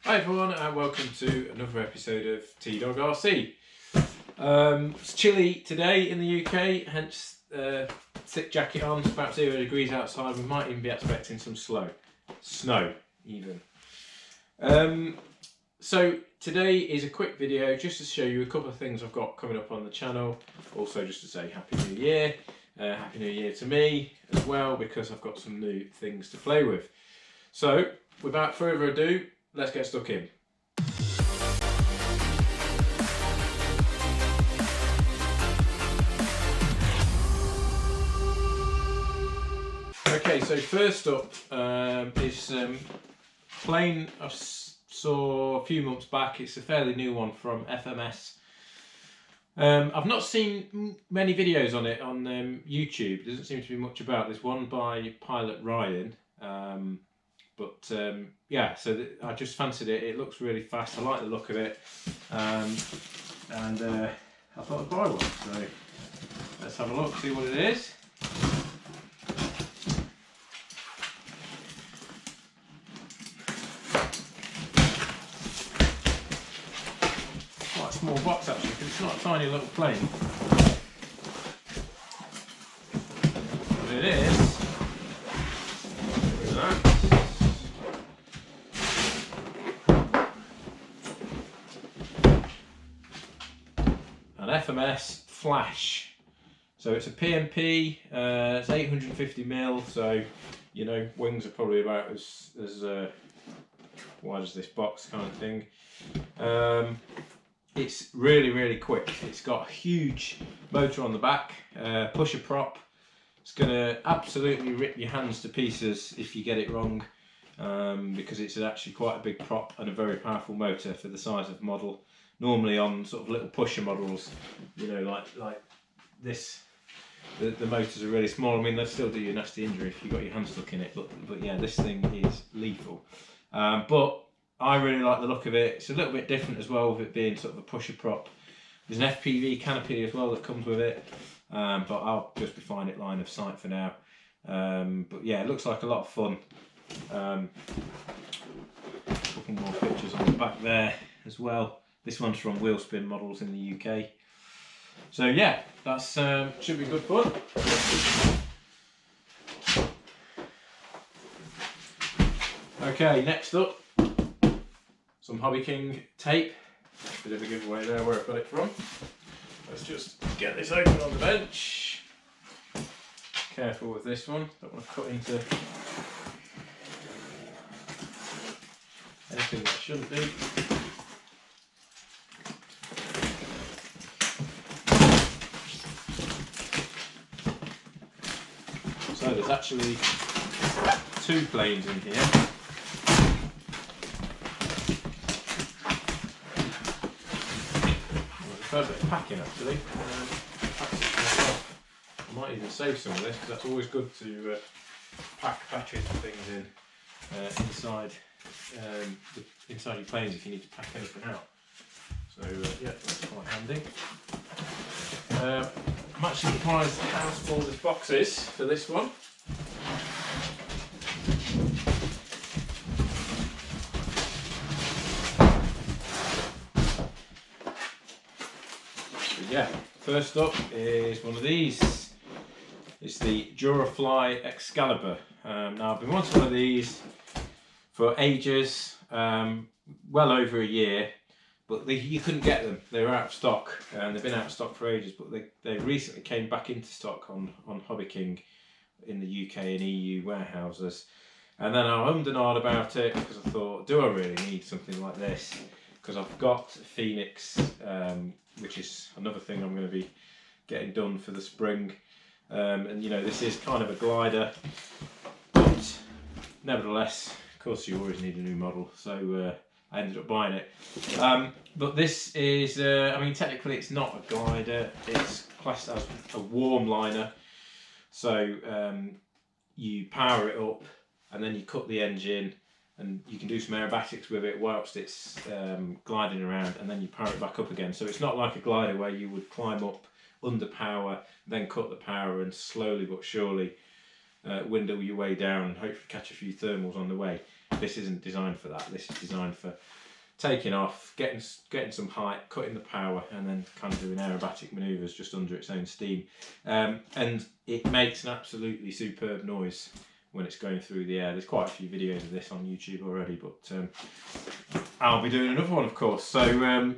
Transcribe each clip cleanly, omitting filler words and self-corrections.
Hi everyone and welcome to another episode of T-Dog RC. It's chilly today in the UK, hence thick jacket on. It's about 0 degrees outside. We might even be expecting some snow even. So today is a quick video just to show you a couple of things I've got coming up on the channel. Also just to say Happy New Year. Happy New Year to me as well, because I've got some new things to play with. So without further ado, let's get stuck in. Okay, so first up is plane I saw a few months back. It's a fairly new one from FMS. I've not seen many videos on it on YouTube. There doesn't seem to be much about. There's one by Pilot Ryan. Yeah, so I just fancied it. It looks really fast. I like the look of it, and I thought I'd buy one. So let's have a look, see what it is. Quite a small box actually, because it's not a tiny little plane. But it is. Look at that. An FMS Flash. So it's a PMP, it's 850mm, so you know, wings are probably about as wide as this box kind of thing. It's really quick. It's got a huge motor on the back, pusher prop. It's going to absolutely rip your hands to pieces if you get it wrong, because it's actually quite a big prop and a very powerful motor for the size of the model. Normally on sort of little pusher models, you know, like this, the motors are really small. I mean, they'll still do you a nasty injury if you've got your hand stuck in it, but yeah, this thing is lethal. But I really like the look of it. It's a little bit different as well, with it being sort of a pusher prop. There's an FPV canopy as well that comes with it, but I'll just be fine at line of sight for now. But yeah, it looks like a lot of fun. A couple more pictures on the back there as well. This one's from Wheelspin Models in the UK. So yeah, that's should be good fun. Okay, next up, some Hobbyking tape. Bit of a giveaway there where I got it from. Let's just get this open on the bench. Careful with this one, don't want to cut into anything that shouldn't be. So there's actually two planes in here. Well, there's a fair bit of packing actually. I might even save some of this, because that's always good to pack batteries and things in inside your planes if you need to pack anything out. So yeah, that's quite handy. I'm actually surprised how small this box is for this one. So yeah, first up is one of these. It's the Durafly Excalibur. Now I've been wanting one of these for ages, well over a year. But you couldn't get them. They were out of stock, and they've been out of stock for ages. But they recently came back into stock on Hobbyking in the UK and EU warehouses. And then I hummed and hawed about it, because I thought, do I really need something like this? Because I've got a Phoenix, which is another thing I'm going to be getting done for the spring. And you know, this is kind of a glider, but nevertheless, of course, you always need a new model. So I ended up buying it. But this is, I mean, technically it's not a glider, it's classed as a warm liner. So you power it up and then you cut the engine, and you can do some aerobatics with it whilst it's gliding around, and then you power it back up again. So it's not like a glider where you would climb up under power, then cut the power and slowly but surely windle your way down and hopefully catch a few thermals on the way. This isn't designed for that. This is designed for taking off, getting some height, cutting the power, and then kind of doing aerobatic manoeuvres just under its own steam. And it makes an absolutely superb noise when it's going through the air. There's quite a few videos of this on YouTube already, but I'll be doing another one, of course. So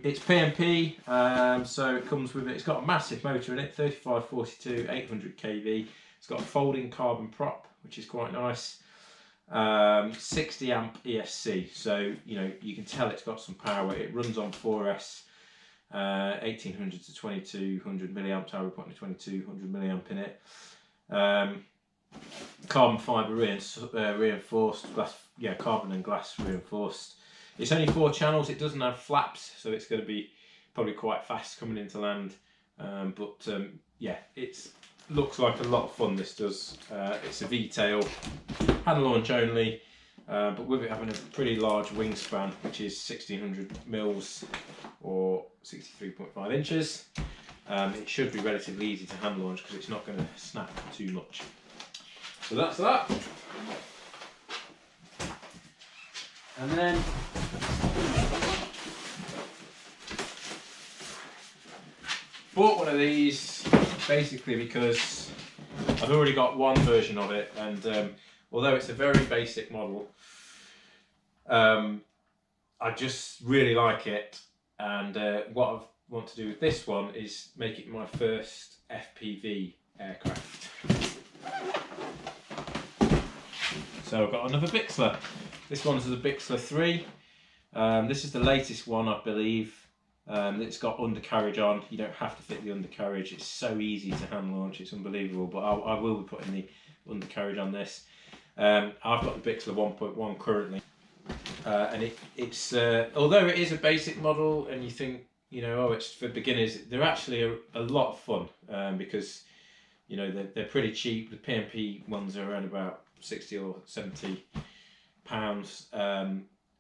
it's PMP, so it comes with it. It's got a massive motor in it, 3542, 800 kV. It's got a folding carbon prop, which is quite nice. 60 amp ESC, so you know you can tell it's got some power. It runs on 4S, 1800 to 2200 milliamp hour, putting a 2200 milliamp in it. Carbon fibre reinforced glass, carbon and glass reinforced. It's only 4 channels. It doesn't have flaps, so it's going to be probably quite fast coming into land. Yeah, it's looks like a lot of fun. This does. It's a V-tail, hand launch only, but with it having a pretty large wingspan, which is 1600 mils or 63.5 inches, it should be relatively easy to hand launch because it's not going to snap too much. So that's that. And then bought one of these basically because I've already got one version of it, and although it's a very basic model, I just really like it, and what I want to do with this one is make it my first FPV aircraft. So I've got another Bixler. This one's the Bixler 3. This is the latest one, I believe. It's got undercarriage on. You don't have to fit the undercarriage. It's so easy to hand launch. It's unbelievable. But I will be putting the undercarriage on this. I've got the Bixler 1.1 currently, and it's although it is a basic model, and you think, you know, oh, it's for beginners, they're actually a lot of fun, because you know they're pretty cheap. The PMP ones are around about 60 or 70 pounds.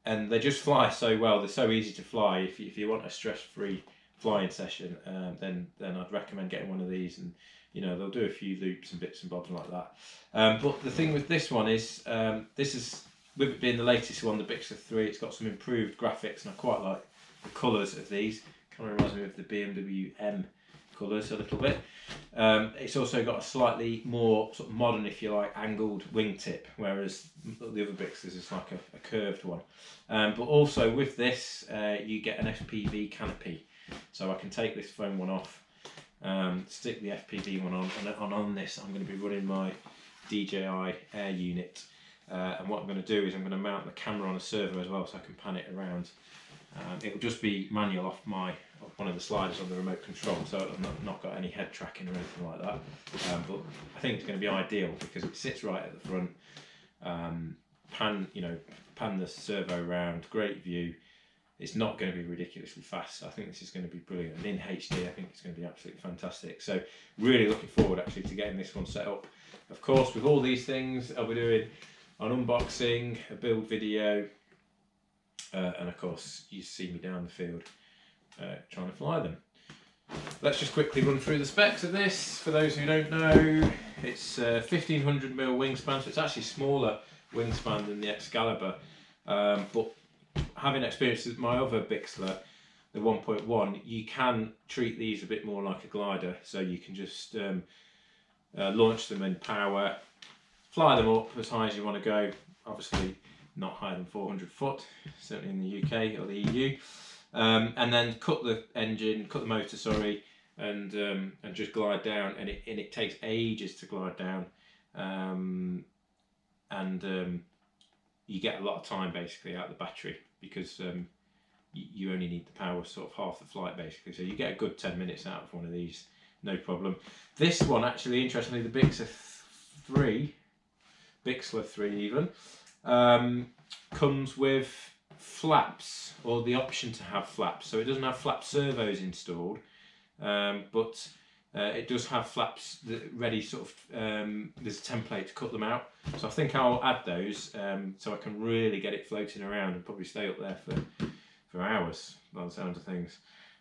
And they just fly so well. They're so easy to fly. If you want a stress-free flying session, then I'd recommend getting one of these. And you know, they'll do a few loops and bits and bobs like that. But the thing with this one is, this is, with it being the latest one, the Bixler 3, it's got some improved graphics, and I quite like the colours of these. Kind of reminds me of the BMW M colours a little bit. It's also got a slightly more sort of modern, if you like, angled wingtip, whereas the other Bixlers is like a curved one. But also with this, you get an FPV canopy, so I can take this foam one off, stick the FPV one on, and on this I'm going to be running my DJI air unit. And what I'm going to do is I'm going to mount the camera on a servo as well, so I can pan it around. It will just be manual off one of the sliders on the remote control, so I've not got any head tracking or anything like that. But I think it's going to be ideal because it sits right at the front. Pan the servo around, great view. It's not going to be ridiculously fast. I think this is going to be brilliant, and in HD I think it's going to be absolutely fantastic. So really looking forward actually to getting this one set up. Of course, with all these things I'll be doing an unboxing, a build video, and of course you see me down the field trying to fly them. Let's just quickly run through the specs of this. For those who don't know, it's 1500 mm wingspan, so it's actually smaller wingspan than the Excalibur. But having experience with my other Bixler, the 1.1, you can treat these a bit more like a glider, so you can just launch them in power, fly them up as high as you want to go, obviously not higher than 400 foot, certainly in the UK or the EU, and then cut the motor, sorry, and just glide down, and it takes ages to glide down, and you get a lot of time basically out of the battery, because you only need the power sort of half the flight basically, so you get a good 10 minutes out of one of these, no problem. This one actually, interestingly, the Bixler 3 even, comes with flaps, or the option to have flaps. So it doesn't have flap servos installed, but it does have flaps ready, sort of, there's a template to cut them out. So I think I'll add those, so I can really get it floating around and probably stay up there for hours by the sound of things.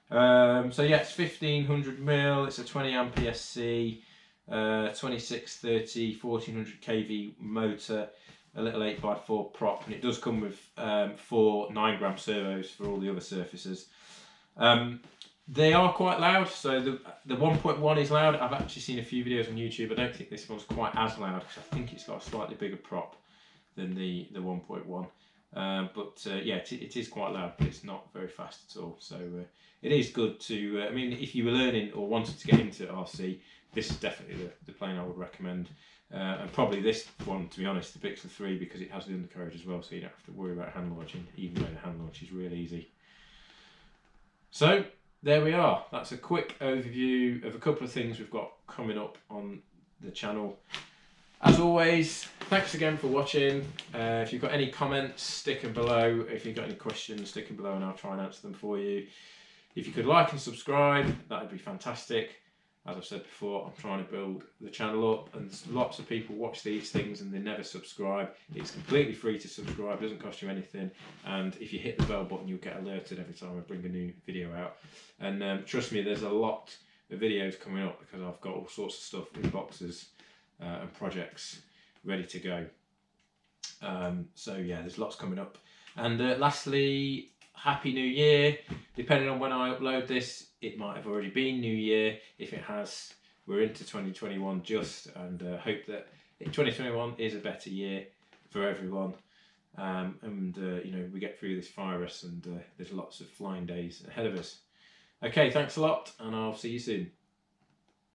So yeah, it's 1500 mm, it's a 20 amp ESC, 2630, 1400 kV motor. a little 8x4 prop, and it does come with 4 9-gram servos for all the other surfaces. They are quite loud, so the 1.1 is loud. I've actually seen a few videos on YouTube. I don't think this one's quite as loud because I think it's got a slightly bigger prop than the 1.1. Yeah, it is quite loud, but it's not very fast at all. So it is good to, I mean, if you were learning or wanted to get into RC, this is definitely the plane I would recommend. And probably this one, to be honest, the Bixler 3, because it has the undercarriage as well, so you don't have to worry about hand launching, even though the hand launch is really easy. So there we are. That's a quick overview of a couple of things we've got coming up on the channel. As always, thanks again for watching. If you've got any comments, stick them below. If you've got any questions, stick them below and I'll try and answer them for you. If you could like and subscribe, that would be fantastic. As I've said before, I'm trying to build the channel up, and lots of people watch these things and they never subscribe. It's completely free to subscribe, doesn't cost you anything, and if you hit the bell button you'll get alerted every time I bring a new video out. And trust me, there's a lot of videos coming up because I've got all sorts of stuff in boxes and projects ready to go. So yeah, there's lots coming up. And lastly, Happy New Year. Depending on when I upload this, it might have already been New Year. If it has, we're into 2021 just, and hope that 2021 is a better year for everyone. You know, we get through this virus, and there's lots of flying days ahead of us. Okay, thanks a lot, and I'll see you soon.